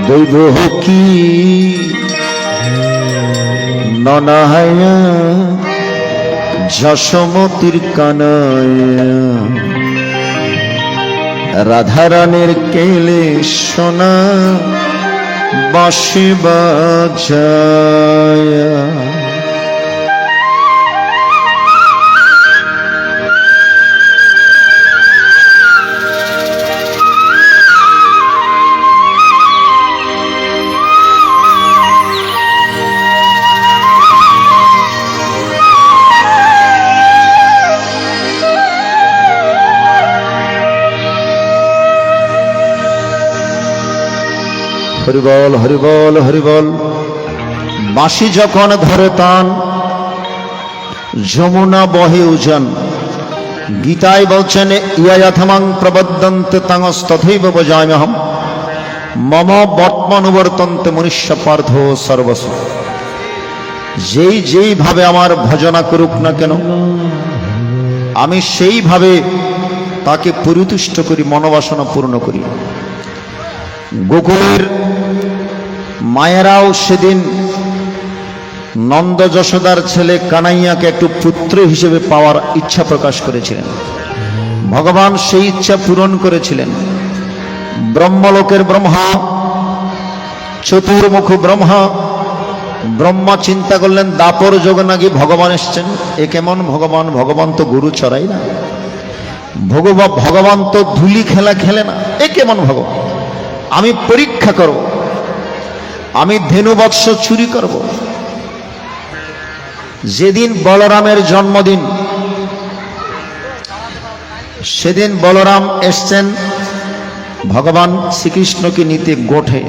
দৈব কি ননাহায়া যশোমতির কানায়া রাধারানীর কেলে সোনা বাঁশি বাজায়া। হরিবল হরিবল হরিবল। বাঁশি যখন ধরে তান যমুনা বহে উজান। গীতায় বলছেন ইয়াথমাং প্রবদন্তে তাংস্তথৈব বজাম্যহম মম বর্তমানুবর্তন্তে মনুষ্য পার্থ সর্বস্ব। যেইভাবে আমার ভজনা করুক না কেন আমি সেইভাবে তাকে পরিতুষ্ট করি, মনোবাসনা পূর্ণ করি। গোকুলের মায়েরাও সেদিন নন্দ যশোদার ছেলে কানাইয়াকে একটু পুত্র হিসেবে পাওয়ার ইচ্ছা প্রকাশ করেছিলেন। ভগবান সেই ইচ্ছা পূরণ করেছিলেন। ব্রহ্মলোকের ব্রহ্মা, চতুর্মুখ ব্রহ্মা, ব্রহ্মা চিন্তা করলেন দাপর যোগ নাকি ভগবান এসছেন। এ কেমন ভগবান? ভগবান তো গরু চড়াই না, ভগবান তো ধুলি খেলা খেলে না, এ কেমন ভগবান? আমি পরীক্ষা করব, আমি ধেনুবৎস চুরি করব। যেদিন বলরামের জন্মদিন সেদিন বলরাম এসছেন ভগবান শ্রীকৃষ্ণকে নিতে গোঠে।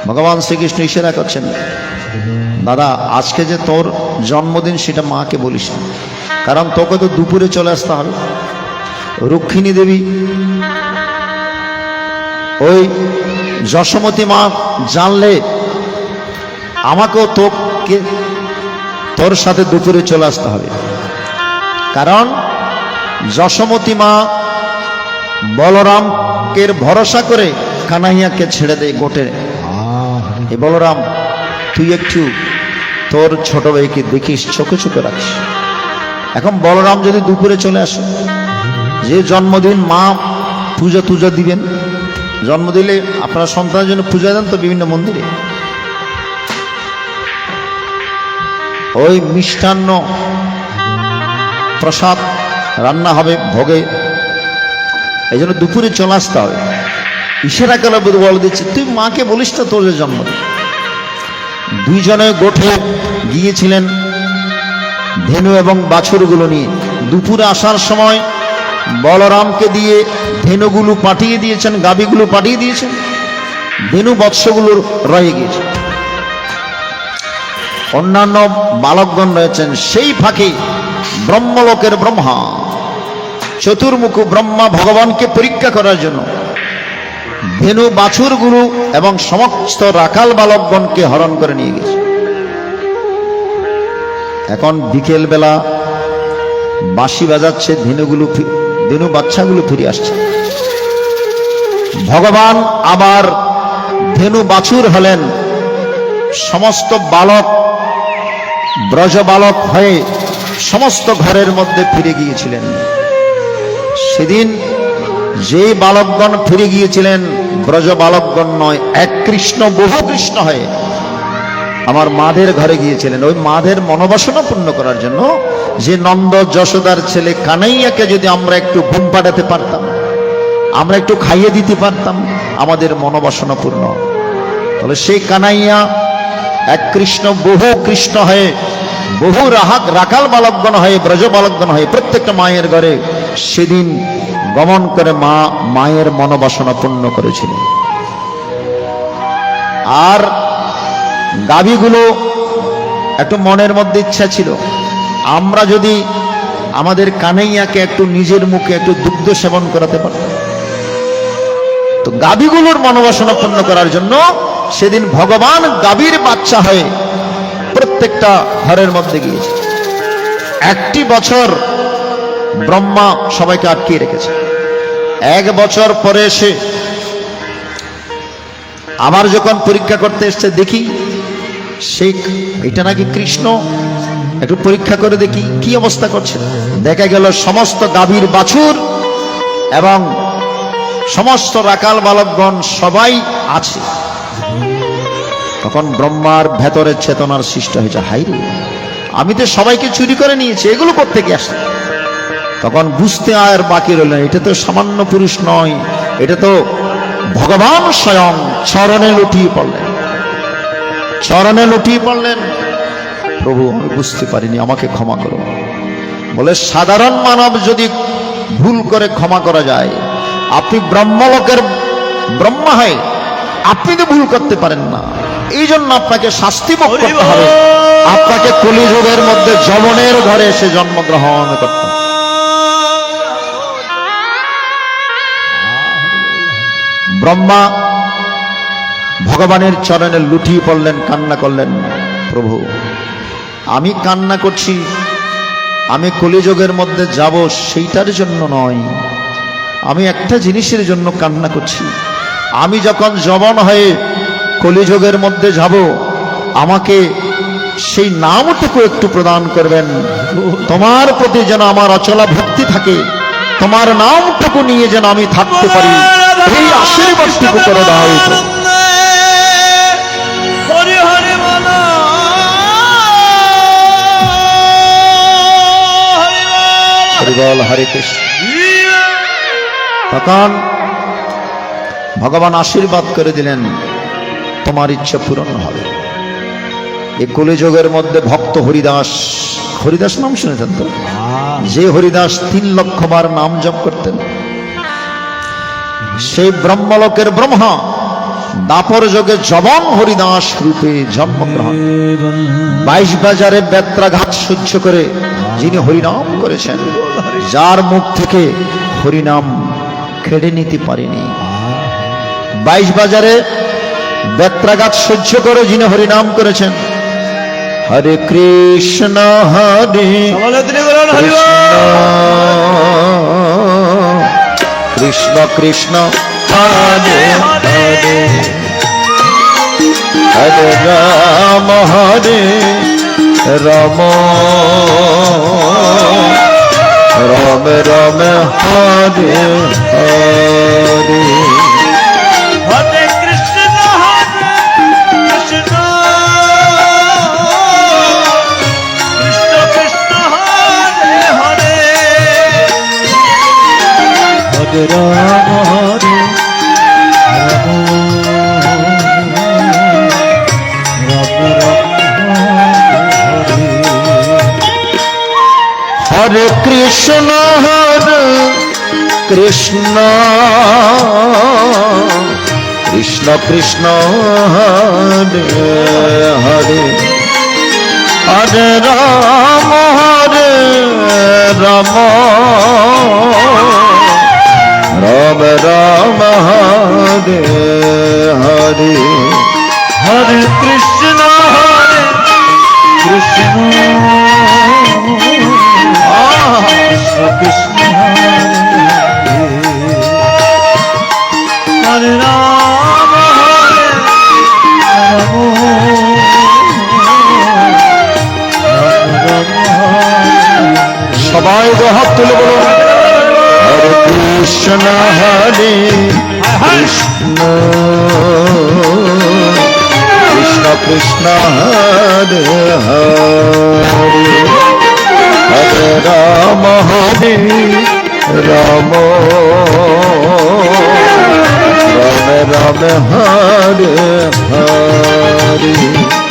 ভগবান শ্রীকৃষ্ণ ইশারা করছেন, দাদা আজকে যে তোর জন্মদিন সেটা মাকে বলিস না, কারণ তোকে তো দুপুরে চলে আসতে হবে। রুক্মিণী দেবী ওই যশোমতী মা জানলে আমাকেও তোর সাথে দুপুরে চলে আসতে হবে। কারণ যশোমতী মা বলরামকে ভরসা করে কানাইয়াকে ছেড়ে দেয় গোটে। এ বলরাম তুই একটু তোর ছোট ভাইকে দেখিস, চোখে চোখে রাখিস। এখন বলরাম যদি দুপুরে চলে আসে, যে জন্মদিন মা পূজা টুজা দিবেন, জন্ম দিলে আপনারা সন্তানের জন্য পূজা দেন তো বিভিন্ন মন্দিরে, ওই মিষ্টান্ন প্রসাদ রান্না হবে ভোগে, এই জন্য দুপুরে চলে আসতে হবে। ইশারা কালে বলে দিচ্ছে তুই মাকে বলিস না তোর জন্মদিন। দুইজনে গোঠে গিয়েছিলেন ধেনু এবং বাছুরগুলো নিয়ে। দুপুরে আসার সময় বলরামকে দিয়ে ধেনুগুলো পাঠিয়ে দিয়েছেন, গাভীগুলো পাঠিয়ে দিয়েছেন, ধেনু বৎসগুলো রয়ে গিয়েছে। অন্যান্য বালকগণ রয়েছেন। সেই ফাঁকে ব্রহ্মলোকের ব্রহ্মা, চতুর্মুখ ব্রহ্মা ভগবানকে পরীক্ষা করার জন্য ধেনু বাছুরগুলো এবং সমস্ত রাখাল বালকগণকে হরণ করে নিয়ে গেছে। এখন বিকেল বেলা বাঁশি বাজাচ্ছে, ধেনু বাচ্চাগুলো ফিরে আসছে। ভগবান আবার ধেনু বাছুর হলেন। সমস্ত বালক ব্রজ বালক হয়ে সমস্ত ঘরের মধ্যে ফিরে গিয়েছিলেন। সেদিন যে বালকগণ ফিরে গিয়েছিলেন ব্রজ বালকগণ নয়, এক কৃষ্ণ বহু কৃষ্ণ হয়ে আমার মাদের ঘরে গিয়েছিলেন। ওই মাদের মনোবাসনা পূর্ণ করার জন্য, যে নন্দ যশোদার ছেলে কানাইয়াকে যদি আমরা একটু ঘুম পাড়াতে পারতাম, আমরা একটু খাইয়ে দিতে পারতাম, আমাদের মনোবাসনা পূর্ণ। তাহলে সেই কানাইয়া এক কৃষ্ণ বহু কৃষ্ণ হয়ে, বহু রাখাল বালকগণ হয়ে, ব্রজ বালকগণ হয়ে প্রত্যেকটা মায়ের ঘরে সেদিন গমন করে মায়ের মনোবাসনা পূর্ণ করেছিলেন। আর গাভীগুলো একটু মনের মধ্যে ইচ্ছা ছিল, আমরা যদি আমাদের কানাইয়াকে একটু নিজের মুখে একটু দুগ্ধ সেবন করাতে পারতাম। তো গাভীগুলোর মনোবাসনা পূর্ণ করার জন্য সেদিন ভগবান গাভীর বাচ্চা হয়ে প্রত্যেকটা ঘরের মধ্যে গিয়েছে। একটি বছর ব্রহ্মা সবাইকে আটকিয়ে রেখেছে। এক বছর পরে এসে আবার যখন পরীক্ষা করতে এসছে, দেখি সেই এটা নাকি কৃষ্ণ, একটু পরীক্ষা করে দেখি কি অবস্থা করছে। দেখা গেল সমস্ত গাভীর বাছুর এবং সমস্ত রাকাল বালকগণ সবাই আছে। তখন ব্রহ্মার ভেতরে চেতনার সৃষ্টি হয়েছে, হাইরে আমি তো সবাইকে চুরি করে নিয়েছি, এগুলো কোত্থেকে আসে? তখন বুঝতে আর বাকি রইল না, এটা তো সামান্য পুরুষ নয়, এটা তো ভগবান স্বয়ং। চরণে লুটিয়ে পড়লেন, চরণে লুটিয়ে পড়লেন, প্রভু আমি বুঝতে পারিনি, আমাকে ক্ষমা করো। বলে সাধারণ মানব যদি ভুল করে ক্ষমা করা যায়, আপনি ব্রহ্মলোকের ব্রহ্মা হয়, আপনি তো ভুল করতে পারেন না, এই জন্য আপনাকে শাস্তি ভোগ করতে হবে, আপনাকে কলিযুগের মধ্যে যমনের ঘরে এসে জন্মগ্রহণ করতে হবে। ব্রহ্মা ভগবানের চরণে লুটিয়ে পড়লেন, কান্না করলেন, প্রভু আমি কান্না করছি, আমি কলিযুগের মধ্যে যাব সেইটার জন্য নয়, আমি একটা জিনিসের জন্য কান্না করছি। আমি যখন যমন হয়ে কলিযুগের মধ্যে যাব, আমাকে সেই নামটুকু একটু প্রদান করবেন, তোমার প্রতি যেন আমার অচলা ভক্তি থাকে, তোমার নামটুকু নিয়ে যেন আমি থাকতে পারি, এই আশীর্বাদটুকু করে দাও। হরে কৃষ্ণ। তখন ভগবান আশীর্বাদ করে দিলেন, তোমার ইচ্ছা পূরণ হবে। এই কলিযুগের মধ্যে ভক্ত হরিদাস, হরিদাস নাম শুনেছেন তো? যে হরিদাস 3 লক্ষ বার নাম জপ করতেন, সেই ব্রহ্মলোকের ব্রহ্মা দাপর যোগে জবন হরিদাস রূপে জন্মগ্রহণ। 22 বাজারে বেত্রাঘাত সহ্য করে যিনি হরিনাম করেছেন, যার মুখ থেকে হরিনাম কেড়ে নিতে পারেনি। 22 বাজারে বেত্রাঘাত সহ্য করে যিনি হরিনাম করেছেন, হরে কৃষ্ণ হরে কৃষ্ণ কৃষ্ণ হরে হরে, হরে রাম রাম রাম হরে হরে। হরে কৃষ্ণ হরে কৃষ্ণ কৃষ্ণ কৃষ্ণ হরে হরে, হরে রাম রাম রাম হরে হরে, হরে কৃষ্ণ কৃষ্ণ কৃষ্ণ হরে রাম সবাই হাত তুলে বলুন, হরে কৃষ্ণ হরে কৃষ্ণ কৃষ্ণ কৃষ্ণ হরে হরে, হরে রাম রাম রাম হরে হরে, হরে কৃষ্ণ হরে কৃষ্ণ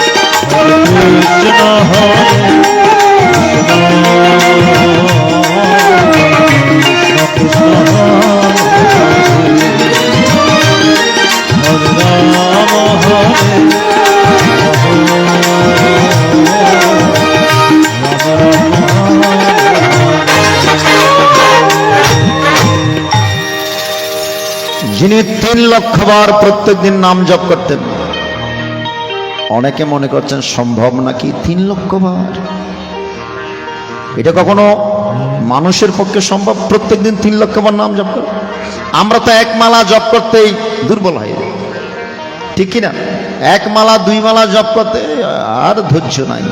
হরে রাম যিনি 3 লক্ষ বার প্রত্যেক দিন নাম জপ করতেন। অনেকে মনে করছেন সম্ভব নাকি 3 লক্ষ বার? এটা কখনো মানুষের পক্ষে সম্ভব? প্রত্যেক দিন 3 লক্ষ বার নাম জপ করে? আমরা তো এক মালা জপ করতেই দুর্বল হয়ে যাই। ঠিক কিনা? এক মালা দুই মালা জপ করতে আর ধৈর্য নাই।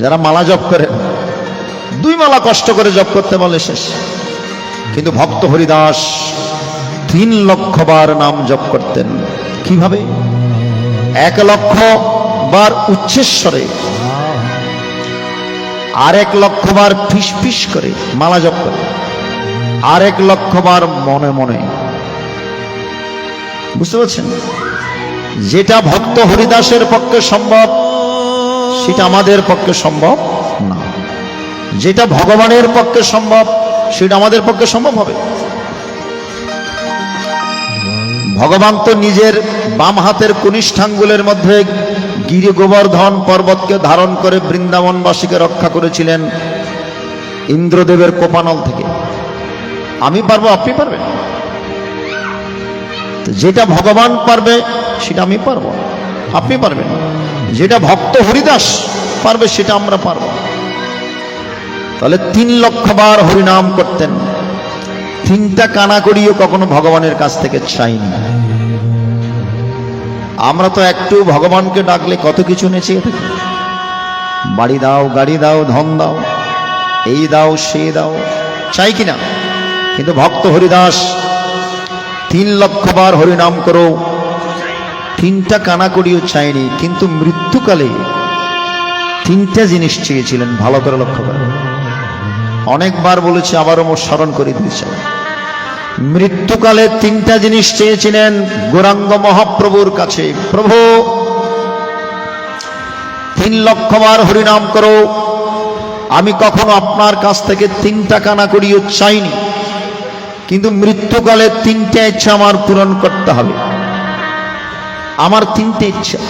যারা মালা জপ করে, দুই মালা কষ্ট করে জপ করতে বলে শেষ। কিন্তু ভক্ত হরিদাস 3 লক্ষ বার নাম জপ করতেন। কিভাবে? 1 লক্ষ বার উচ্চেশ্বরে, আর 1 লক্ষ বার ফিস ফিস করে মালা জপ করে, আর 1 লক্ষ বার মনে মনে। বুঝতে পারছেন? যেটা ভক্ত হরিদাসের পক্ষে সম্ভব সেটা আমাদের পক্ষে সম্ভব না। যেটা ভগবানের পক্ষে সম্ভব সেটা আমাদের পক্ষে সম্ভব হবে। ভগবান তো নিজের বাম হাতের কনিষ্ঠাঙ্গুলের মধ্যে গিরি গোবর্ধন পর্বতকে ধারণ করে বৃন্দাবনবাসীকে রক্ষা করেছিলেন ইন্দ্রদেবের কোপানল থেকে। আমি পারবো, আপনি পারবেন? যেটা ভগবান পারবে সেটা আমি পারবো, আপনি পারবেন। যেটা ভক্ত হরিদাস পারবে সেটা আমরা পারবো। তাহলে 3 লক্ষ বার হরিনাম করতেন। 3টা কানা করিও কখনো ভগবানের কাছ থেকে চাইনি। আমরা তো একটু ভগবানকে ডাকলে কত কিছু নেচে থাকি। বাড়ি দাও, গাড়ি দাও, ধন দাও, এই দাও, সেই দাও, চাই কিনা? কিন্তু ভক্ত হরিদাস 3 লক্ষ বার হরিনাম করো, 3টা কানা করিও চাইনি। কিন্তু মৃত্যুকালে 3টা জিনিস চেয়েছিলেন। ভালো করে লক্ষ্য করেন। অনেকবার বলেছি, আবারও স্মরণ করে দিয়েছে। মৃত্যুকালে 3টা জিনিস চেয়েছিলেন গৌরাঙ্গ মহাপ্রভুর কাছে। প্রভু, 3 লক্ষ বার হরিনাম করো, আমি কখনো আপনার কাছ থেকে 3টা কানা করিও চাইনি, কিন্তু মৃত্যুকালে 3টা ইচ্ছা আমার পূরণ করতে হবে। আমার 3টে ইচ্ছা।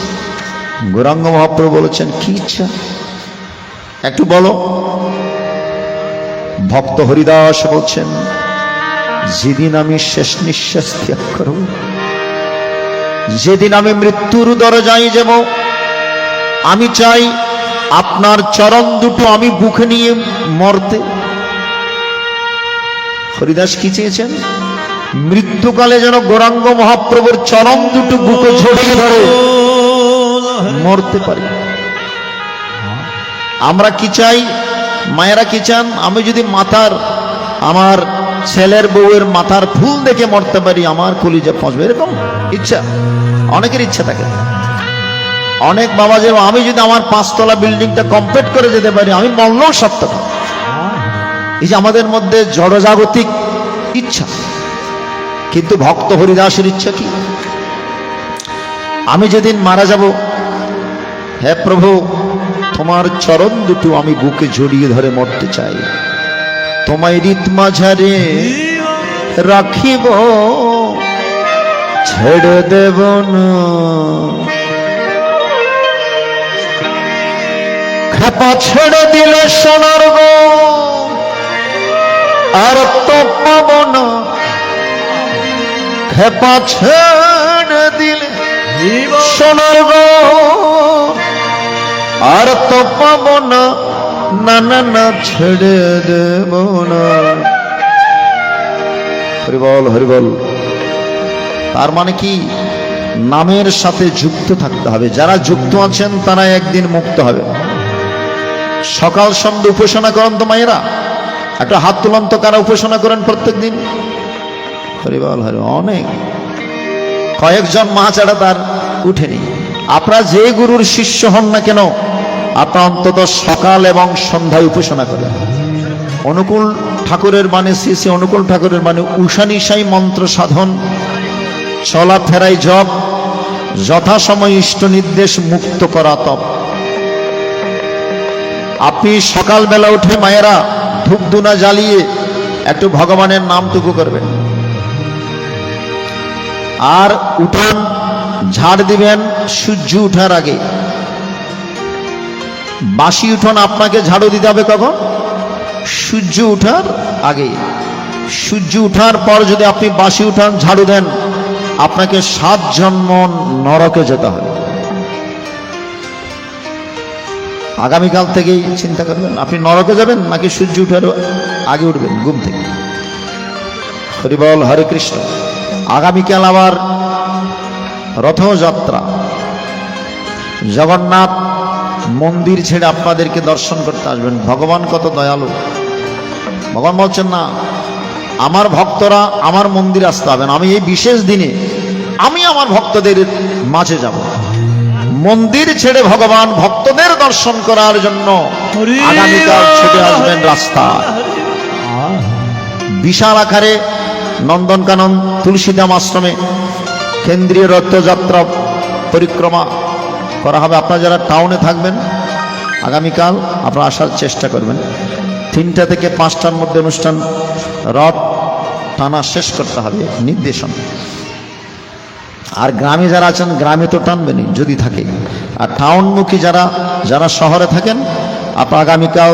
গৌরাঙ্গ মহাপ্রভু বলেছেন, কি ইচ্ছা একটু বলো। ভক্ত হরিদাস বলছেন, যেদিন আমি শেষ নিঃশ্বাস ত্যাগ করব, যেদিন আমি মৃত্যুর দরজায় যাব, আমি চাই আপনার চরণ দুটো আমি বুকে নিয়ে মরতে। হরিদাস কি চেয়েছেন? মৃত্যুকালে যেন গৌরাঙ্গ মহাপ্রভুর চরণ দুটো বুকে জড়িয়ে ধরে মরতে পারি। আমরা কি চাই? মায়েরা কি চান? আমি যদি মাথার, আমার ছেলের বউয়ের মাথার ফুল দেখে মরতে পারি, আমার কলিজা পৌঁছবে, এরকম ইচ্ছা অনেকের ইচ্ছা থাকে। অনেক বাবা যে, আমি যদি আমার 5 তলা বিল্ডিংটা কমপ্লিট করে যেতে পারি, আমি মরলেও সার্থক। এই যে আমাদের মধ্যে জড়জাগতিক ইচ্ছা। কিন্তু ভক্ত হরিদাসের ইচ্ছা কি? আমি যেদিন মারা যাব, হে প্রভু, তোমার চরণ দুটো আমি বুকে জড়িয়ে ধরে মরতে চাই। তোমায় রীত মাঝারে রাখিব, ছেড়ে দেব না। খেপা ছেড়ে দিলে সোনার গো, আর তো পাব না। খেপা ছেড়ে দিলে সোনার গো, আর তো পাব না। না না না, ছেড়ে দেব না। হরিবল হরিবল। তার মানে কি? নামের সাথে যুক্ত থাকতে হবে। যারা যুক্ত আছেন তারা একদিন মুক্ত হবে। সকাল সন্ধ্যা উপাসনা করেন তো মায়েরা? একটা হাত তুলন তো, কারা উপাসনা করেন প্রত্যেক দিন? হরিবল হরি। অনেক, কয়েকজন মা ছাড়া তার উঠেনি। আপনারা যে গুরুর শিষ্য হন না কেন, আপনারা অন্তত সকাল এবং সন্ধ্যায় উপাসনা করেন। অনুকূল ঠাকুরের বাণী, শ্রী শ্রী অনুকূল ঠাকুরের বাণী, উষানিশাই মন্ত্র সাধন, চলাফেরাই জপ, যথাসময় ইষ্ট নির্দেশ, মুক্ত করা তপ। আপনি সকালবেলা উঠে মায়েরা ধূপধুনা জ্বালিয়ে একটু ভগবানের নামটুকু করবেন, আর উঠান ঝাড় দিবেন সূর্য উঠার আগে। বাসি উঠোন আপনাকে ঝাড়ু দিতে হবে কখন? সূর্য উঠার আগে। সূর্য উঠার পর যদি আপনি বাসি উঠান ঝাড়ু দেন, আপনাকে 7 জন্ম নরকে যেতে হবে। আগামীকাল থেকেই চিন্তা করবেন, আপনি নরকে যাবেন নাকি সূর্য উঠার আগে উঠবেন ঘুম থেকে। হরিবল হরে কৃষ্ণ। আগামীকাল আবার রথযাত্রা, জগন্নাথ মন্দির ছেড়ে আপনাদেরকে দর্শন করতে আসবেন। ভগবান কত দয়ালু। ভগবান বলছেন না, আমার ভক্তরা আমার মন্দিরে আসতে হবে না, আমি এই বিশেষ দিনে আমি আমার ভক্তদের মাঝে যাব। মন্দির ছেড়ে ভগবান ভক্তদের দর্শন করার জন্য আগামীকাল ছুটে আসবেন রাস্তায়। বিশাল আকারে নন্দনকানন তুলসীধাম আশ্রমে কেন্দ্রীয় রথযাত্রা পরিক্রমা করা হবে। আপনারা যারা টাউনে থাকবেন আগামীকাল আপনারা আসার চেষ্টা করবেন। 3টা থেকে 5টার মধ্যে অনুষ্ঠান, রথ টানা শেষ করতে হবে নির্দেশন। আর গ্রামে যারা আছেন গ্রামে তো টানবেনই যদি থাকে। আর টাউনমুখী যারা শহরে থাকেন আপনারা আগামীকাল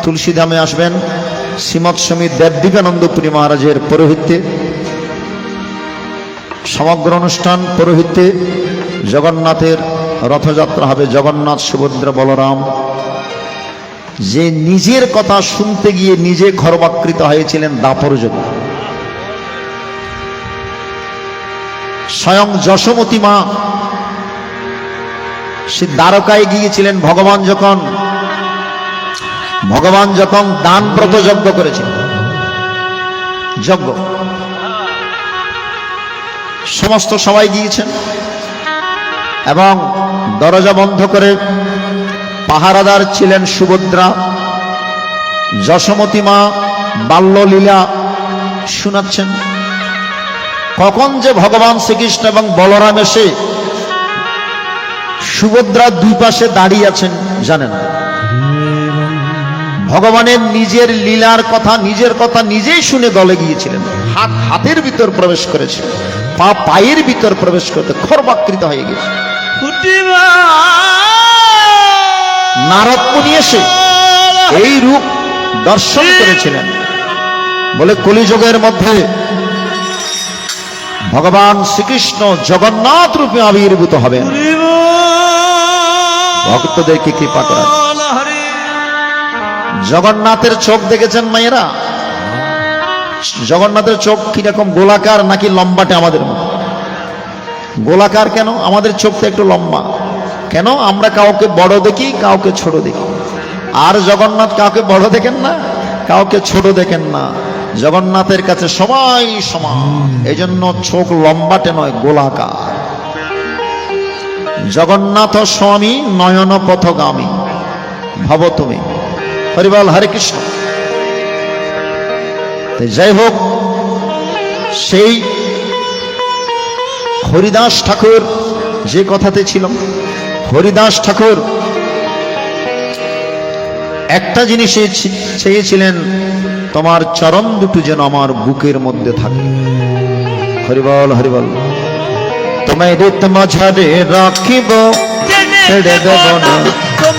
তুলসীধামে আসবেন। শ্রীমৎ স্বামী দেবদিবানন্দপুরী মহারাজের পৌরোহিত্যে সমগ্র অনুষ্ঠান, পৌরোহিত্যে জগন্নাথের রথযাত্রা হবে। জগন্নাথ, সুভদ্রা, বলরাম যে নিজের কথা শুনতে গিয়ে নিজে খর্বাকৃত হয়েছিলেন দাপর যুগে। স্বয়ং যশোমতী মা সে দ্বারকায় গিয়েছিলেন ভগবান যখন দান ব্রত যজ্ঞ করেছেন, যজ্ঞ সমস্ত সবাই গিয়েছেন এবং দরজা বন্ধ করে পাহারাদার ছিলেন সুভদ্রা। যশোমতী মা বাল্যলীলা শোনাচ্ছেন। কখন যে ভগবান শ্রীকৃষ্ণ এবং বলরাম এসে সুভদ্রার দুই পাশে দাঁড়িয়ে আছেন জানেন। ভগবানের নিজের লীলার কথা, নিজের কথা নিজেই শুনে দলে গিয়েছিলেন। হাতের ভিতর প্রবেশ করেছে, পায়ের ভিতর প্রবেশ করতে খর্বাকৃত হয়ে গেছে। নারদ মুনি এসে এই রূপ দর্শন করেছিলেন বলে কলিযুগের মধ্যে ভগবান শ্রীকৃষ্ণ জগন্নাথ রূপে আবির্ভূত হবেন, ভক্তদেরকে কৃপা করেন। জগন্নাথের চোখ দেখেছেন মায়েরা? জগন্নাথের চোখ কিরকম, গোলাকার নাকি লম্বাটে? আমাদের মতো গোলাকার কেন? আমাদের চোখটা একটু লম্বা কেন? আমরা কাউকে বড় দেখি, কাউকে ছোট দেখি। আর জগন্নাথ কাউকে বড় দেখেন না, কাউকে ছোট দেখেন না। জগন্নাথের কাছে সবাই সমান, এই জন্য চোখ লম্বাটে নয়, গোলাকার। জগন্নাথ স্বামী নয়ন পথগামী ভব তুমি। হরিবল, হরে কৃষ্ণ। যাই হোক, সেই হরিদাস ঠাকুর যে কথাতে ছিলাম, হরিদাস ঠাকুর একটা জিনিস চেয়েছিলেন, তোমার চরণ দুটো যেন আমার বুকের মধ্যে থাকে। হরিবল, হরিবল। তোমায় হৃদ মাঝারে রাখিব, ছেড়ে দেব না।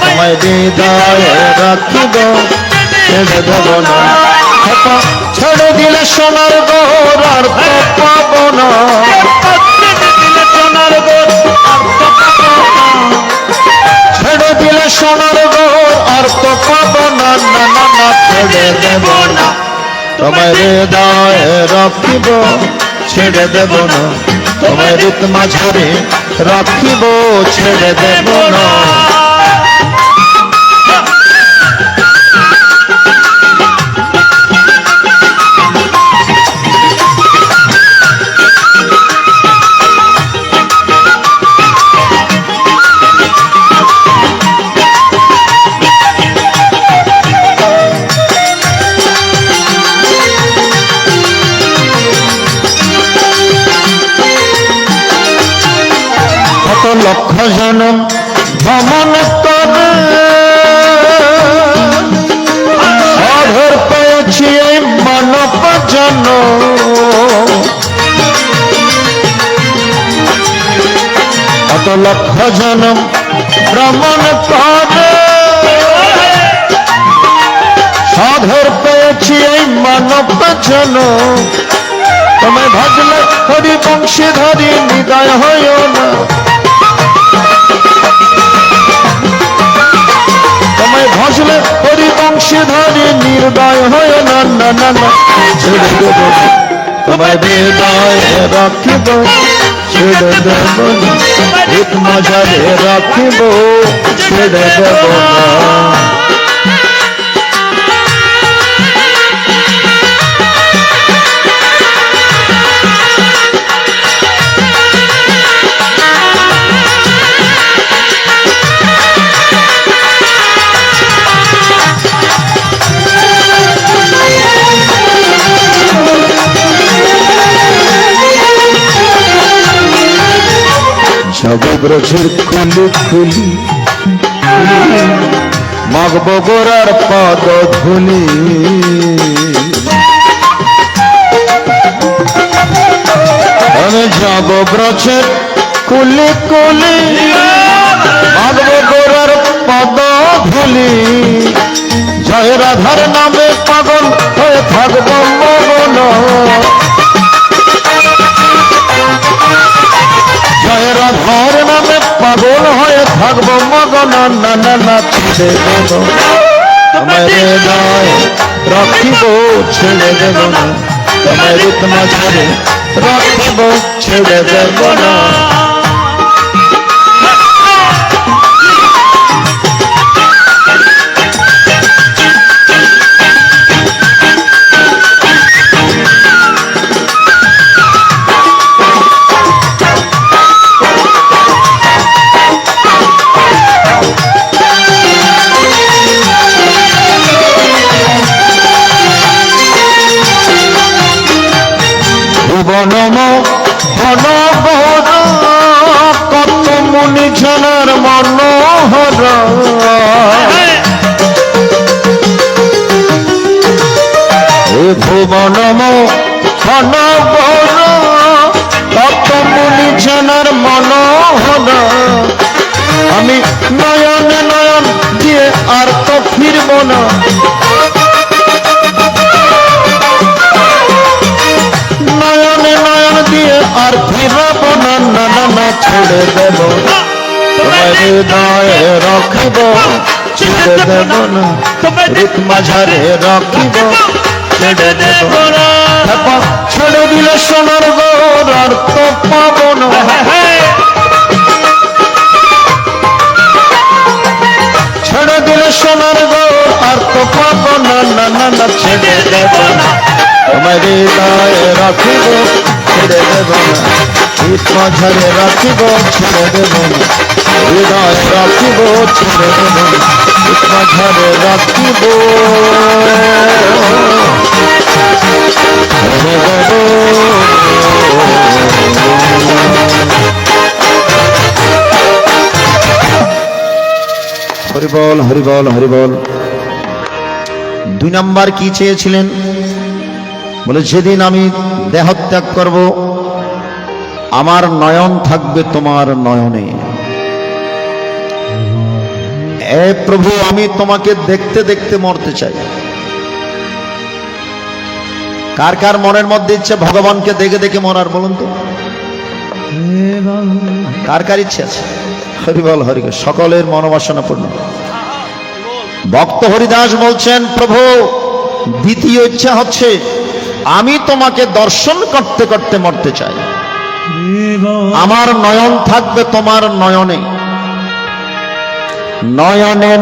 তোমায় হৃদয়ে রাখিব, ছেড়ে দেব না। ছেড়ে দিলে সোনার গোর আর তো পাবো না। ছেড়ে দিলে সোনার গোর আর তো পাবো না। না না না, ছেড়ে দেব না। তোমায় হৃদয়ে রাখিব, ছেড়ে দেব না। তোমায় হৃদ মাঝারে রাখিব, ছেড়ে দেব না। লক্ষ জনম ভ্রমণ করে অধর পেয়েছি এই মানব জন। কত লক্ষ জনম ভ্রমণ করে অধর পেয়েছি এই মানব জন। তোমায় ভজলে হরি বংশীধরী নিদয় হইও না। তোমায় ভজলে হরি বংশীধরী নির্দয় হয় না। না না না, ছেড়ে দেব। তোমায় হৃদয়ে রাখিব, ছেড়ে দেব না, এক মাঝারে রাখিব ছেড়ে দেব না। যাব ব্রজের কুলি কুলি, মাগব গোরার পদ ধুলি। আমি যাব ব্রজের কুলি কুলি, মাগব গোরার পদ ধুলি। জয় রাধার নামে পাগল হয়ে থাকব মগন, জয় রাধার নামে পাগল হয়ে থাকবো মগন। না না না ছেড়ে দেব তোমারে নয় রাখিব ছেড়ে দেব না, তোমার মাঝারে রাখিব ছেড়ে দেব না। বনম বনবর কত মুনি জনের মনোহর, এ ভুবনম বনবর কত মুনি জনের মনোহর। আমি নয়নে নয়ন দিয়ে আর তো ফিরব না, আর ফিরব না। না না না ছেড়ে দেব তোমার হৃদয়ে রাখিব ছেড়ে দেব না, এক মাঝারে রাখিব ছেড়ে দেব না। ছেড়ে দিলে সোনার গোর আর তো পাব না, ছেড়ে দিলে সোনার গোর আর তো পাব না। না না না ছেড়ে দেব না তোমার হৃদয়ে রাখিব ছেড়ে দেব না, এক মাঝারে রাখিব ছেড়ে দেব না, হৃদয় রাখিব ছেড়ে দেব না, এক মাঝারে রাখিব। হরিবল হরিবল হরিবল। 2 নাম্বার কি চেয়েছিলেন? বলে যেদিন আমি দেহত্যাগ করব আমার নয়ন থাকবে তোমার নয়নে। এ প্রভু আমি তোমাকে দেখতে দেখতে মরতে চাই। কার কার মনের মধ্যে ইচ্ছে ভগবানকে দেখে দেখে মরার বলুন তো? কার কার ইচ্ছে আছে? হরিবল হরিবল। সকলের মনোবাসনা পূর্ণ। ভক্ত হরিদাস বলছেন প্রভু দ্বিতীয় ইচ্ছা হচ্ছে আমি তোমাকে দর্শন করতে করতে মরতে চাই, আমার নয়ন থাকবে তোমার নয়নে। নয়নে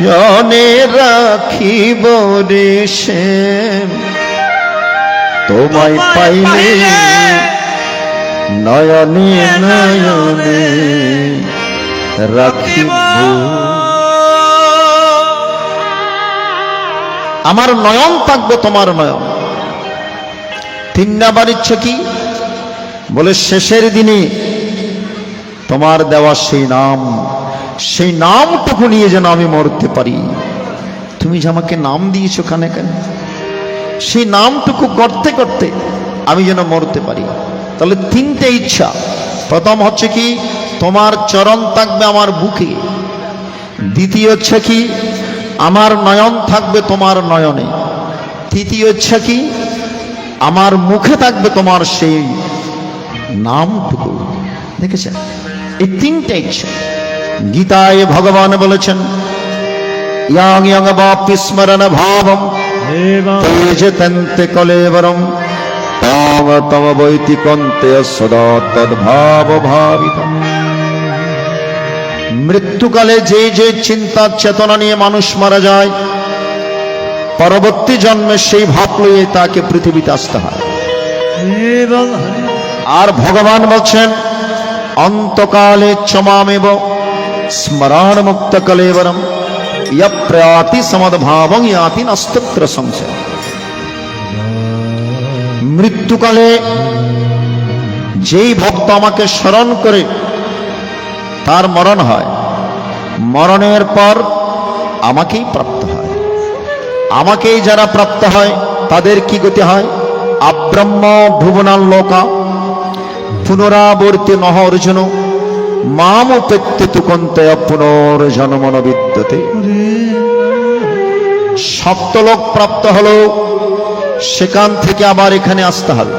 নয়নে রাখিব রে শ্যাম, তোমায় পাইলে নয়নে নয়নে রাখিব। আমার নয়ন থাকবে তোমার নয়ন। 3 নাম্বার ইচ্ছে কি? বলে শেষের দিনে তোমার দেওয়া সেই নামটুকু নিয়ে যেন আমি মরতে পারি। তুমি যে আমাকে নাম দিয়েছো কানে কানে, সেই নামটুকু করতে করতে আমি যেন মরতে পারি। তাহলে 3টে ইচ্ছা। প্রথম হচ্ছে কি তোমার চরণ থাকবে আমার বুকে। দ্বিতীয় ইচ্ছা কি আমার নয়ন থাকবে তোমার নয়নে। তৃতীয় ইচ্ছা কি আমার মুখে থাকবে তোমার সেই নামটুকু। দেখেছেন এই 3টে ইচ্ছা। গীতায় ভগবান বলেছেন ইয়াং ইয়াং বাপি স্মরণ ভাবম তেজতন্তে কলেবরম তম তম বৈতিকন্তে সদা তদ্ভাব ভাবিত। মৃত্যুকালে যে যে চিন্তা চেতনা নিয়ে মানুষ মারা যায়, পরবর্তী জন্মে সেই ভাব লইয়ে তাকে পৃথিবীতে আসতে হয়। আর ভগবান বলছেন অন্তকালে চমামেব স্মরণ মুক্ত কলেবরম ইয়প্রয়াতি সমদ্ভাবং ইয়াতি নস্তত্র সংশয়। মৃত্যুকালে যেই ভক্ত আমাকে স্মরণ করে তার মরণ হয়, মরণের পর আমাকেই প্রাপ্ত হয়। আমাকেই যারা প্রাপ্ত হয় তাদের কি গতি হয়? আব্রহ্ম ভুবনাল লোকা পুনরাবর্তি নহ অর্জুন মাম উপেত্তি তুকন্তে পুনর্জন্মন বিদ্যতে। সপ্তলোক প্রাপ্ত হলো, সেখান থেকে আবার এখানে আসতে হবে।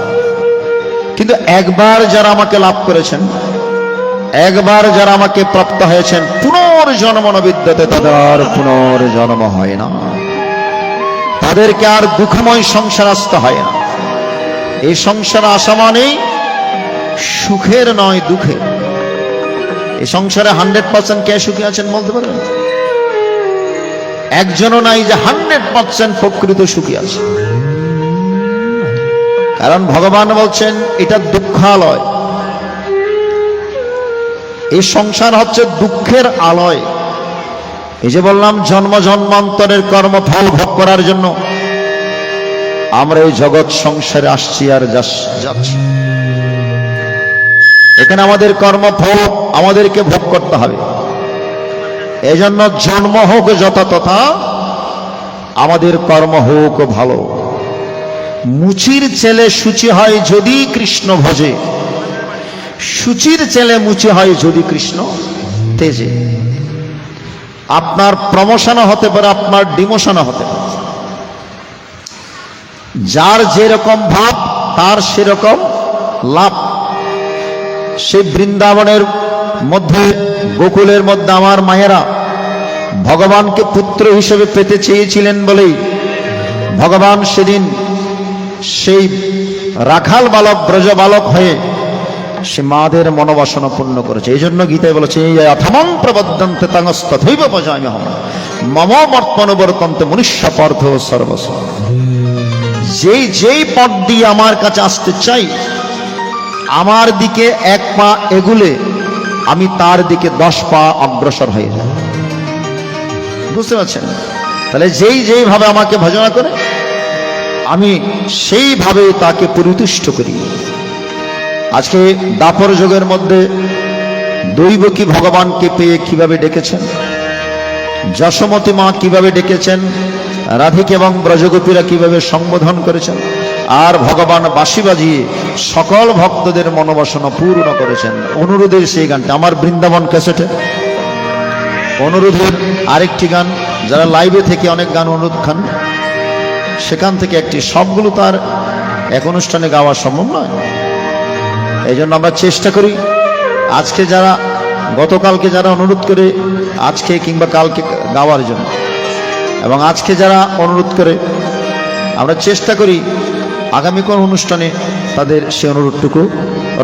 কিন্তু একবার যারা আমাকে লাভ করেছেন, একবার যারা আমাকে প্রাপ্ত হয়েছেন, পুনর্জন্মন বিদ্যতে, তাদের আর পুনর্জন্ম হয় না, তাদেরকে আর দুঃখময় সংসার আসতে হয় না। এই সংসার আসা মানেই সুখের নয়, দুঃখের। এই সংসারে 100% কে সুখী আছেন বলতে পারবেন? একজনও নাই যে 100% প্রকৃত সুখী আছে। কারণ ভগবান বলছেন এটা দুঃখালয়, এই সংসার হচ্ছে দুঃখের আলয়। এই যে বললাম জন্ম জন্মান্তরের কর্মফল ভোগ করার জন্য আমরা এই জগৎ সংসারে আসছি আর যাচ্ছি। এখানে আমাদের কর্মফল আমাদেরকে ভোগ করতে হবে। এই জন্য জন্ম হোক যথা তথা, আমাদের কর্ম হোক ভালো। মুচির ছেলে সূচি হয় যদি কৃষ্ণ ভজে, সূচির ছেলে মুচি হয় যদি কৃষ্ণ তেজে। আপনার প্রমোশনও হতে পারে, আপনার ডিমোশনও হতে পারে। যার যেরকম ভাব তার সেরকম লাভ। সেই বৃন্দাবনের মধ্যে, গোকুলের মধ্যে আমার মায়েরা ভগবানকে পুত্র হিসেবে পেতে চেয়েছিলেন বলেই ভগবান সেদিন সেই রাখাল বালক, ব্রজ বালক হয়ে সে মাদের মনোবাসনা পূর্ণ করেছে। এই জন্য গীতায় বলেছে অথমং প্রবদ্ধন্তে তাংস্তথৈব ভজাম্যহম মম মর্তনবর্তন্তে মনুষ্য পার্থ সর্বস্ব। যেই পথ দিয়ে আমার কাছে আসতে চাই, আমার দিকে 1 পা এগুলে আমি তার দিকে 10 পা অগ্রসর হয়ে যাই। বুঝতে পারছেন? তাহলে যেইভাবে আমাকে ভজনা করে আমি সেইভাবে তাকে পরিতুষ্ট করি। আজকে দাপর যুগের মধ্যে দৈবকী ভগবানকে পেয়ে কিভাবে ডেকেছেন, যশোমতী মা কিভাবে ডেকেছেন, রাধিকা এবং ব্রজগোপীরা কিভাবে সম্বোধন করেছেন, আর ভগবান বাঁশি বাজিয়ে সকল ভক্তদের মনোবাসনা পূর্ণ করেছেন। অনুরোধের সেই গানটা আমার বৃন্দাবন ক্যাসেটে, অনুরোধের আরেকটি গান, যারা লাইভে থেকে অনেক গান অনুরোধ খান, সেখান থেকে একটি। সবগুলো তার এক অনুষ্ঠানে গাওয়া সম্ভব নয়। এই জন্য আমরা চেষ্টা করি আজকে যারা, গতকালকে যারা অনুরোধ করে আজকে কিংবা কালকে গাওয়ার জন্য, এবং আজকে যারা অনুরোধ করে, আমরা চেষ্টা করি আগামী কোন অনুষ্ঠানে তাদের সে অনুরোধটুকু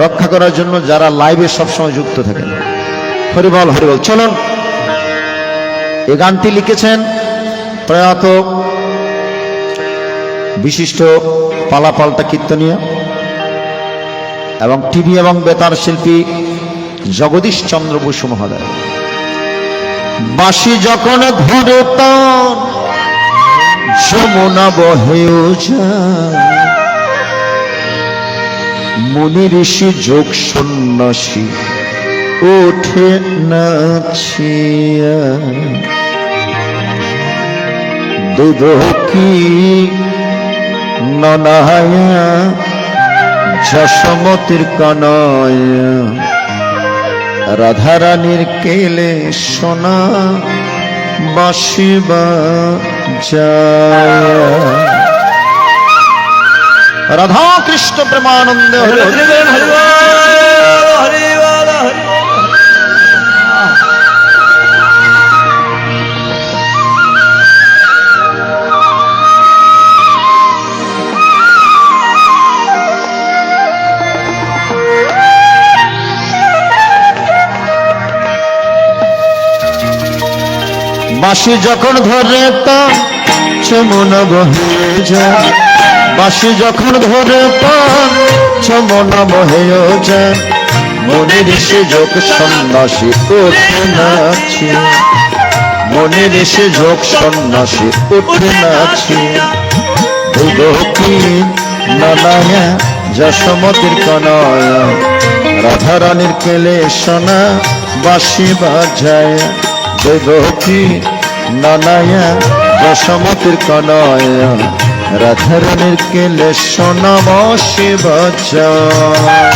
রক্ষা করার জন্য, যারা লাইভে সবসময় যুক্ত থাকেন। হরিবল হরিবল। চলুন, এই গানটি লিখেছেন প্রয়াত বিশিষ্ট পালাপাল্টা কীর্তনীয় এবং টিভি এবং বেতার শিল্পী জগদীশ চন্দ্র বসু মহোদয়। বাঁশি যখন ধরে তার যমুনা বহেও যায়, মুনি ঋষি যোগ সন্ন্যাসী ওঠে নাচিয়া, দুদকি ননায়া যশোমতির কানায়া, রাধারানীর কেলে সোনা বাঁশি বাজায়া। রাধা কৃষ্ণ প্রেমানন্দে হরি হরি হরি হরি হরি। বাঁশি যখন ধরে তা যমুনা বহে যায়, বাঁশি যখন ধরে তা যমুনা বহে যায়। মনের সে যোগ সন্ন্যাসী উঠে নাচে, মনের সে যোগ সন্ন্যাসী উঠে নাচে। দেবকী নানায়া যশোমতির কনয়া, রাধারানীর কেলে সোনা বাঁশি বাজায়। দেবকী নানায়া যশোমতির কনয়া, রাধারানীর কেলে সোনা বাঁশি বাজায়।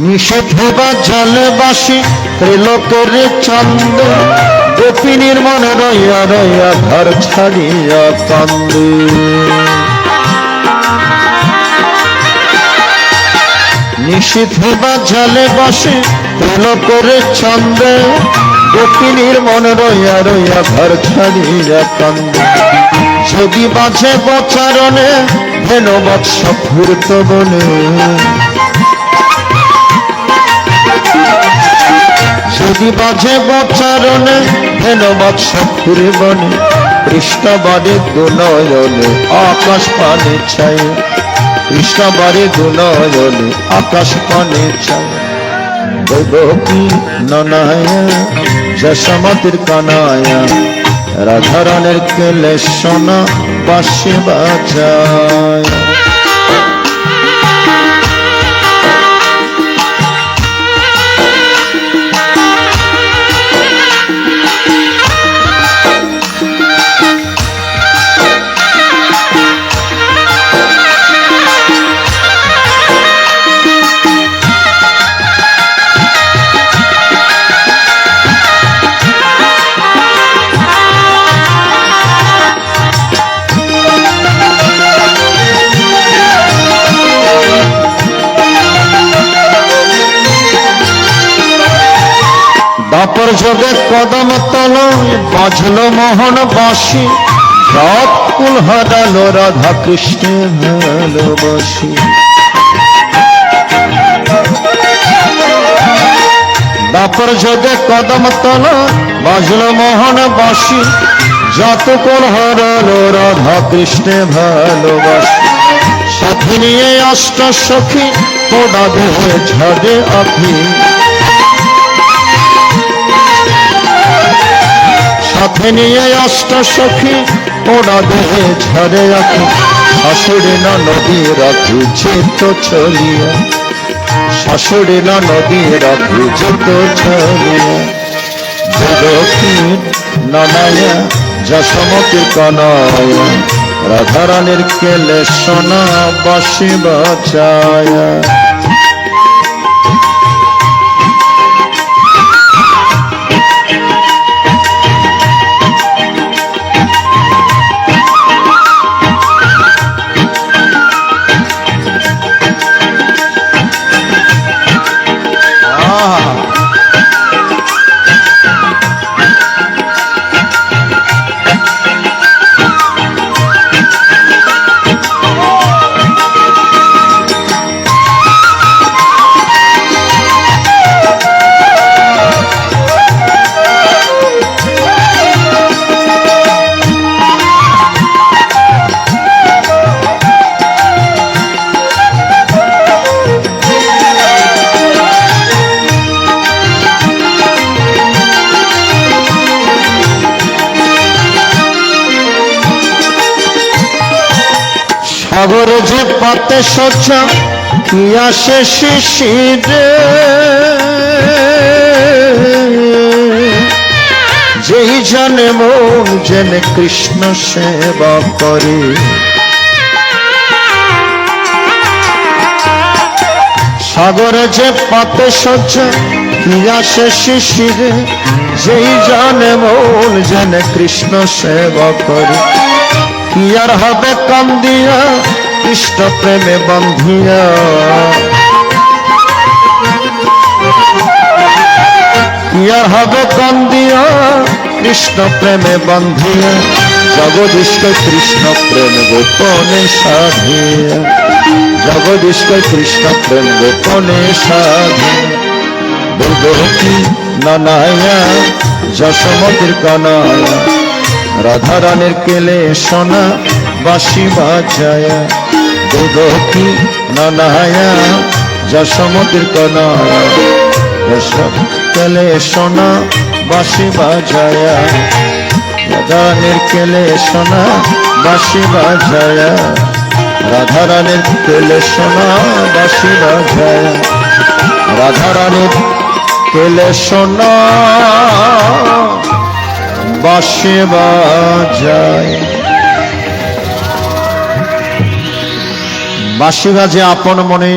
নিষেধ বা জলে বাসি ত্রিলোকের চন্দ, গোপিনীর মনে রইয়া রইয়া ঘর ছাড়িয়া কান্দে। নিষেধ বা জলে বাসি ত্রিলোকের চন্দ্রে, গোপিনীর মনে রইয়া রইয়া ঘর ছাড়িয়া কান্দে। যদি বাজে বচারণে ধেনু বৎস ঘুরত বনে, যদি বাজে বচারণে ধেনু বৎস ঘুরে বনে। কৃষ্ণবারে দুনয়নে আকাশ পানে ছায়, কৃষ্ণবারে দুনয়নে আকাশ পানে ছায়। দেবকী নানায়া যশোমতির কানায়া, রাধারানীর কেলে সোনা বাঁশি বাজায়। দাপর যোগে কদম তলায় বাজলো মোহন বাঁশি, সব কুল হারালো রাধা কৃষ্ণের ভালোবাসি। দাপর যোগে কদম তলায় বাজলো মোহন বাঁশি, যত কুল হারালো রাধা কৃষ্ণের ভালোবাসি। সাথে নিয়ে অষ্ট সখী পোড়া দেহে ঝাড়ে আখি, সাথে নিয়ে অষ্ট সখী পোড়া দেহে ঝরে আঁকি। শাশুড়ি না নদী রাখি যেত চলিয়া, শাশুড়ি না নদী রাখি যেত চলিয়া। দেবকী নানায়া যশোমতির কানায়া, রাধারানীর কেলে সোনা বাঁশি বাজায়া। সাগর যে পাতে সজ্জা কি আসে শিশিরে, যেই যা জানে মন জেনে কৃষ্ণ সেবা করে। সাগরে যে পাতে সহ্য কি আসে শিশিরে, যেই জানে মন জেনে কৃষ্ণ সেবা করে। কি আর হবে কান্দিয়া কৃষ্ণ প্রেমে বন্ধিয়া, কি আর হবে কান্দিয়া কৃষ্ণ প্রেমে বন্ধিয়া, জগদীশ্ব কৃষ্ণ প্রেম গোপনে সাধিয়া, জগদীশ্ব কৃষ্ণ প্রেম গোপনে সাধিয়া। দুর্গী নানায়া যশোমতির কানায়া, রাধারানীর কেলে সোনা বাঁশি বাজায়া। দুর্গী নানায়া যশোমতির কানায়া, কেলে সোনা বাঁশি বাজায়া। রাধারানীর কেলে সোনা বাঁশি বাজায়া, রাধারানীর কেলে সোনা বাঁশি বাজায়া। রাধারানীর কেলে সোনা বাঁশি বাজায়। বাঁশি বাজে আপন মনে,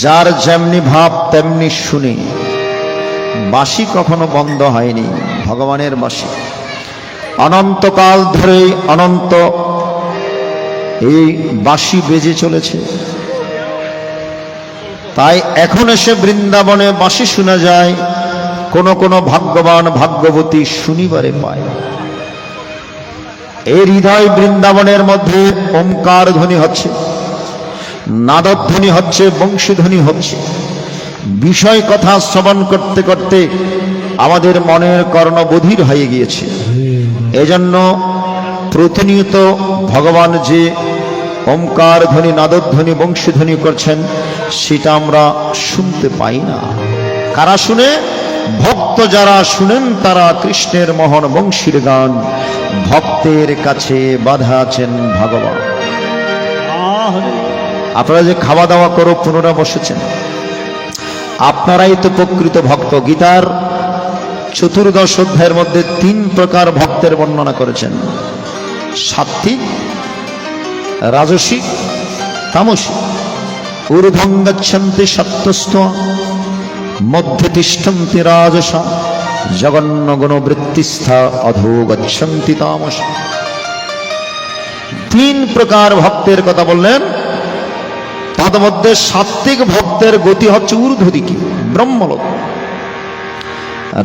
যার যেমনি ভাব তেমনি শুনে। বাঁশি কখনো বন্ধ হয়নি, ভগবানের বাঁশি অনন্তকাল ধরে অনন্ত এই বাঁশি বেজে চলেছে। তাই এখন এসে বৃন্দাবনে বাঁশি শোনা যায়, কোন কোন ভাগ্যবান ভাগ্যবতী শুনিবারে পায়। এই হৃদয় বৃন্দাবনের মধ্যে ওমকার ধ্বনি হচ্ছে, নাদধ্বনি হচ্ছে, বংশীধ্বনি হচ্ছে। বিষয় কথা শ্রবণ করতে করতে আমাদের মনের কর্ণ বধির হয়ে গিয়েছে। এজন্য প্রতিনিয়ত ভগবান যে ওমকার ধ্বনি, নাদধ্বনি, বংশীধ্বনি করছেন, সেটা আমরা শুনতে পাই না। কারা শুনে? ভক্ত যারা শুনেন তারা কৃষ্ণের মোহন বংশীর গান। ভক্তের কাছে বাধা আছেন ভগবান। আপনারা যে খাওয়া দাওয়া করো পুনরায় বসেছেন, আপনারাই তো প্রকৃত ভক্ত। গীতার 14 অধ্যায়ের মধ্যে 3 প্রকার ভক্তের বর্ণনা করেছেন: সাত্ত্বিক, রাজসিক, তামসিক। ঊর্ধ্বং গচ্ছন্তি সত্ত্বস্থ, মধ্যে তিষ্ঠন্তি রাজসা, জঘন্য গুণ বৃত্তিস্থা, অধো গচ্ছন্তি তামসা। 3 প্রকার ভক্তের কথা বললেন। তার মধ্যে সাত্ত্বিক ভক্তের গতি হচ্ছে ঊর্ধ্ব দিকে, ব্রহ্মলোক।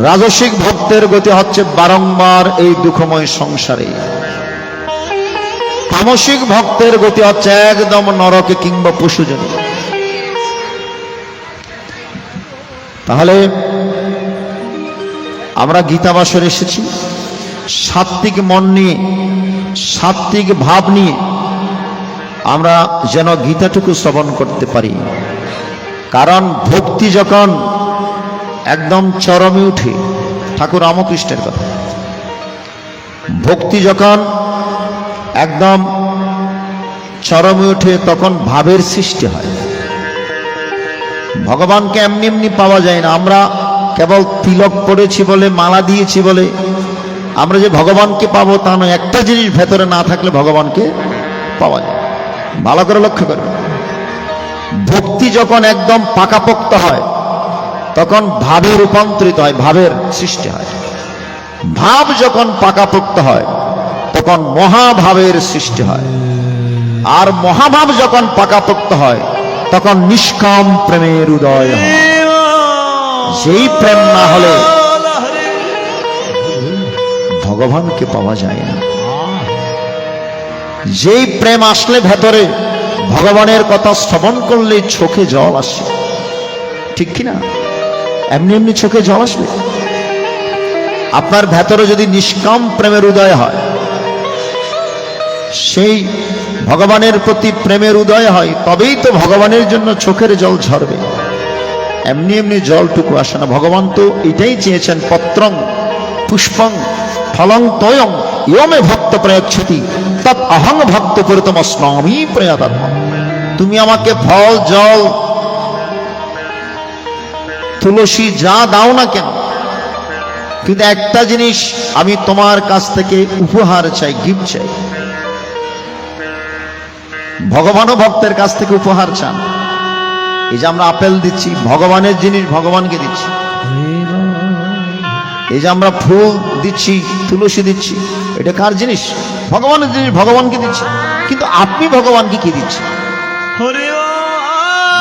রাজসিক ভক্তের গতি হচ্ছে বারংবার এই দুঃখময় সংসারে। তামসিক ভক্তের গতি হচ্ছে একদম নরকে কিংবা পশুজনে। তাহলে আমরা গীতাবাসরে এসেছি সাত্ত্বিক মন নিয়ে, সাত্ত্বিক ভাব নিয়ে আমরা যেন গীতাটুকু শ্রবণ করতে পারি। কারণ ভক্তি যখন একদম চরমে উঠে, ঠাকুর রামকৃষ্ণের কথা, ভক্তি যখন একদম চরমে উঠে তখন ভাবের সৃষ্টি হয়। ভগবানকে এমনি এমনি পাওয়া যায় না। আমরা কেবল তিলক পড়েছি বলে, মালা দিয়েছি বলে আমরা যে ভগবানকে পাবো তা নয়। একটা জিনিস ভেতরে না থাকলে ভগবানকে পাওয়া যায়। ভালো করে লক্ষ্য করবে, ভক্তি যখন একদম পাকাপোক্ত হয় তখন ভাবে রূপান্তরিত হয়, ভাবের সৃষ্টি হয়। ভাব যখন পাকাপোক্ত হয় তখন মহাভাবের সৃষ্টি হয়। আর মহাভাব যখন পাকাপোক্ত হয় তখন নিষ্কাম প্রেমের উদয় হয়। যেই প্রেম না হলে ভগবানকে পাওয়া যায় না। যেই প্রেম আসলে ভেতরে, ভগবানের কথা শ্রবণ করলে চোখে জল আসে, ঠিক কিনা? এমনি এমনি চোখে জল আসবে। আপনার ভেতরে যদি নিষ্কাম প্রেমের উদয় হয়, সেই ভগবানের প্রতি প্রেমের উদয় হয়, তবেই তো ভগবানের জন্য চোখের জল ঝরবে। এমনি এমনি জলটুকু আসে না। ভগবান তো এটাই চেয়েছেন, পত্রং পুষ্পং ফলং তয়ং ইয়মে ভক্ত প্রয়চ্ছতি তৎ অহং ভক্ত পরিতম স্নামি প্রয়াতাত্ম। তুমি আমাকে ফল, জল, তুলসী যা দাও না কেন, কিন্তু একটা জিনিস আমি তোমার কাছ থেকে উপহার চাই, গিফট চাই। ভগবানও ভক্তের কাছ থেকে উপহার চান। এই যে আমরা আপেল দিচ্ছি, ভগবানের জিনিস ভগবানকে দিচ্ছি। এই যে আমরা ফুল দিচ্ছি, তুলসী দিচ্ছি, এটা কার জিনিস? ভগবানের জিনিস, ভগবানকে দিচ্ছি। কিন্তু আপনি ভগবানকে কি দিচ্ছেন?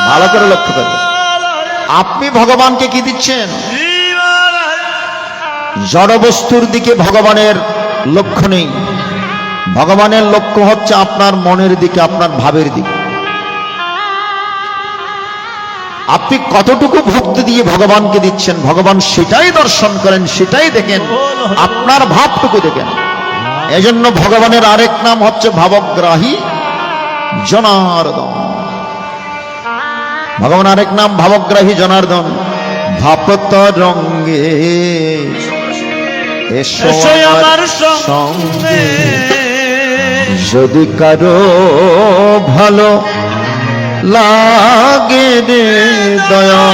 ভালো করে লক্ষ্য করবেন, আপনি ভগবানকে কি দিচ্ছেন? জড় বস্তুর দিকে ভগবানের লক্ষ্য নেই। ভগবানের লক্ষ্য হচ্ছে আপনার মনের দিকে, আপনার ভাবের দিকে। আপনি কতটুকু ভক্তি দিয়ে ভগবানকে দিচ্ছেন, ভগবান সেটাই দর্শন করেন, সেটাই দেখেন, আপনার ভাবটুকু দেখেন। এজন্য ভগবানের আরেক নাম হচ্ছে ভাবগ্রাহী জনার্দন। ভগবান আরেক নাম ভাবগ্রাহী জনার্দন। ভাপত রঙ্গে এসো আমার সঙ্গে, যদি কারো ভালো লাগে রে দয়া,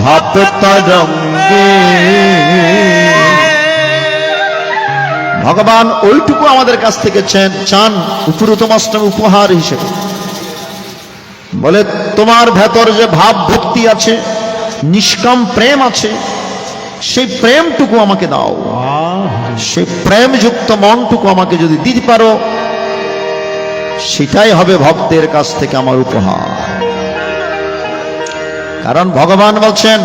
ভাপত রঙ্গে। ভগবান ওইটুকু আমাদের কাছ থেকে চান উপরতম অষ্টম উপহার হিসেবে। বলে তোমার ভেতর যে ভাব ভক্তি আছে, নিষ্কাম প্রেম আছে, সেই প্রেমটুকু আমাকে দাও। সেই প্রেমযুক্ত মনটুকু আমাকে যদি দিতে পারো, সেটাই হবে ভক্তের কাছ থেকে আমার উপহার। কারণ ভগবান বলছেন,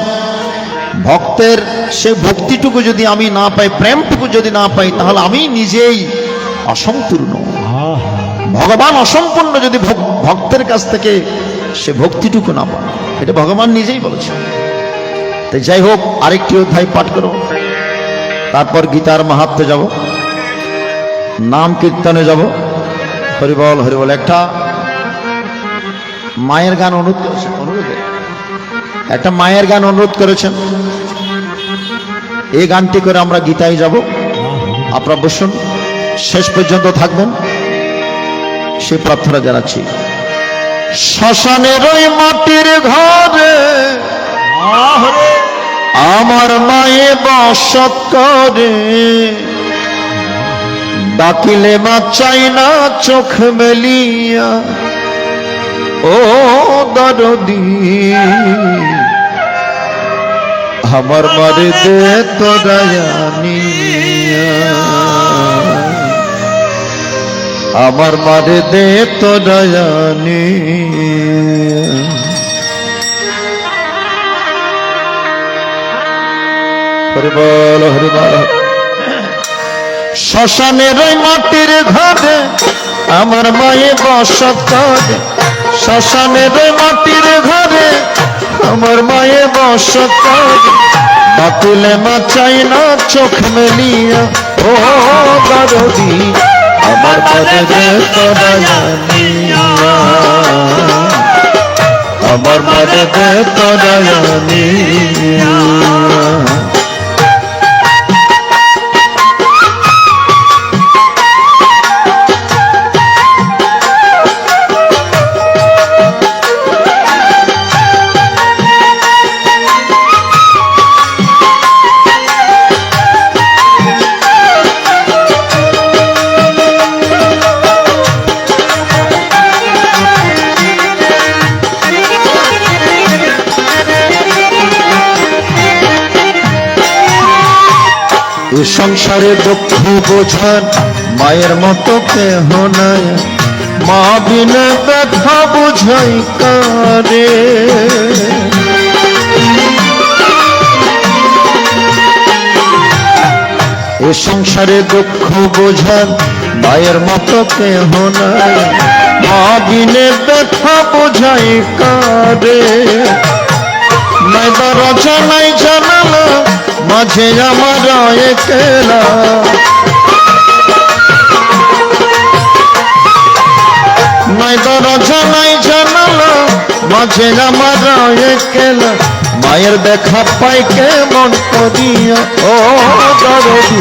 ভক্তের সেই ভক্তিটুকু যদি আমি না পাই, প্রেমটুকু যদি না পাই, তাহলে আমি নিজেই অসম্পূর্ণ। ভগবান অসম্পূর্ণ যদি ভক্তের কাছ থেকে সে ভক্তিটুকু না পায়, এটা ভগবান নিজেই বলেছেন। তাই যাই হোক, আরেকটি অধ্যায় পাঠ করো, তারপর গীতার মাহাত্ম্যে যাব, নাম কীর্তনে যাব। হরিবল হরিবল। একটা মায়ের গান অনুরোধ করেছেন, একটা মায়ের গান অনুরোধ করেছেন, এই গানটি করে আমরা গীতায় যাব। আপনারা বসুন, শেষ পর্যন্ত থাকবেন, সে প্রার্থনা জানাচ্ছি। শ্মশানের ওই মাটির ঘরে আমার মায়ে বসত করে, ডাকিলে মা চাই না চোখ মেলিয়া, ও দরদি আমার মারে দে তো দয়ানিয়া, আমার মারে দে তো দয়ানিয়া। হরিবল হরিবল। শ্মশানের ওই মাটির ঘরে আমার মায়ে বসত করে, শ্মশানের ওই মাটির ঘরে আমার মায়ে বসত করে, ডাকিলে মা চাই না চোখ মেলিয়া, ও দরদি আমার মারে দে তো দয়ানিয়া, আমার মারে দে তো দয়ানিয়া। এ সংসারে দুঃখ বোঝান মায়ের মতো কেহ নাই, মা বিনা ব্যথা বুঝাই কারে। এ সংসারে দুঃখ বোঝান মায়ের মতো কেহ নাই, মা বিনে ব্যথা বুঝাই কারে। নাই দরজা নাই জানালা, মাঝে আমার একলা, নাই দরজা নাই জানালা, মাঝে আমার একলা। মায়ের দেখা পাই কেমন করিয়া, ও দরদি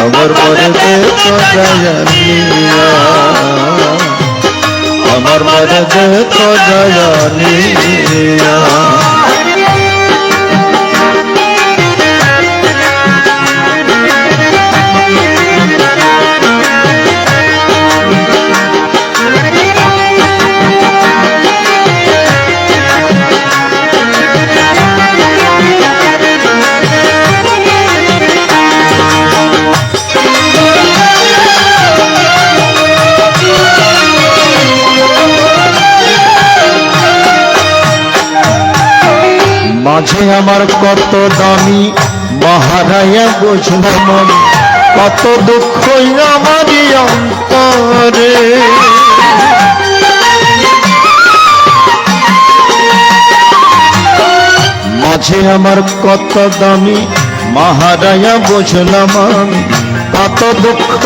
আমার মরে দে তো দয়ানিয়া, আমার মরে দে তো দয়ানিয়া। মাঝে আমার কত দামি মহারায়া বুঝলাম আমি, কত দুঃখ আমারই অন্তরে। মাঝে আমার কত দামি মহারায়া বুঝলাম আমি, কত দুঃখ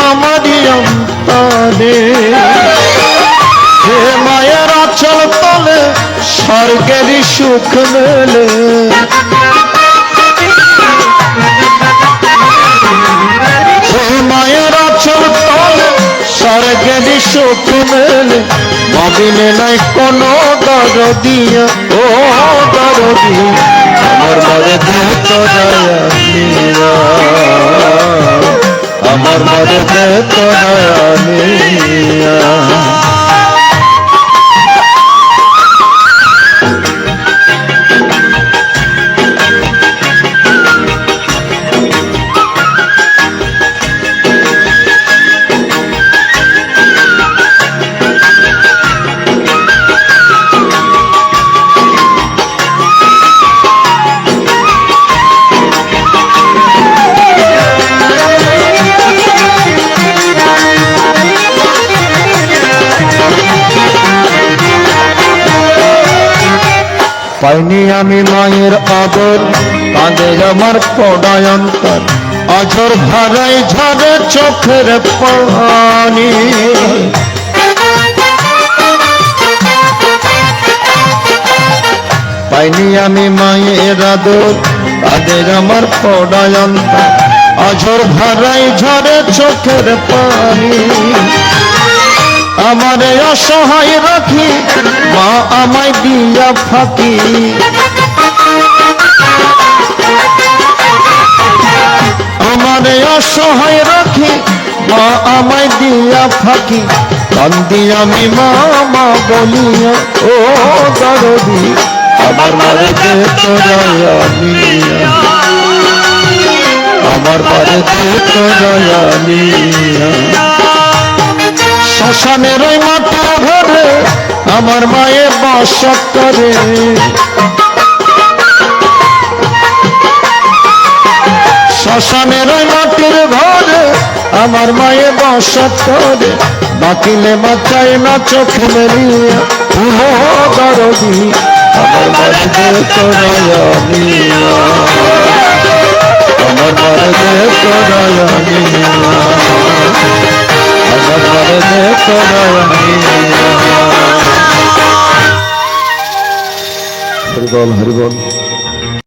আমারই অন্তরে। হে মায়ের আঁচল তলে স্বর্গেরই সুখ মেলে, হে মায়ের আঁচল তলে স্বর্গেরই সুখ মেলে। মবিলে নাই কোনো দরদিয়া, ও দরদি আমার মরে দে তোরায়া নিয়া, আমার মরে দে তোরায়া নিয়া। পাইনি আমি মায়ের আদর, কাঁদে আমার পড়ায় অন্তর, অঝর ধারাই ঝরে চোখের পানি। পাইনি আমি মায়ের আদর, কাঁদে আমার পড়ায় অন্তর, অঝর ধারাই ঝরে চোখের পানি। আমারে অসহায় রাখি মা আমায় দিয়া ফাঁকি, আমারে অসহায় রাখি মা আমায় দিয়া ফাঁকি। কান্দি আমি মা মা বলিয়া, ও দরদি আমার মারে দে তোরায়া নিয়া, আমার মারে দে তোরায়া নিয়া। শ্মশানের ওই মাটি ঘরে আমার মায়ে বাস করে, শ্মশানের ওই মাটির ঘরে আমার মায়ে বাস করে। ডাকিলে মাথায় না চোখ মেলিয়া, ও দরদি আমার মারে দে তোরায়া নিয়া, আমার মারে দে তোরায়া নিয়া, আমার মারে দে তোরায়া নিয়া। হরিবল হরিবল।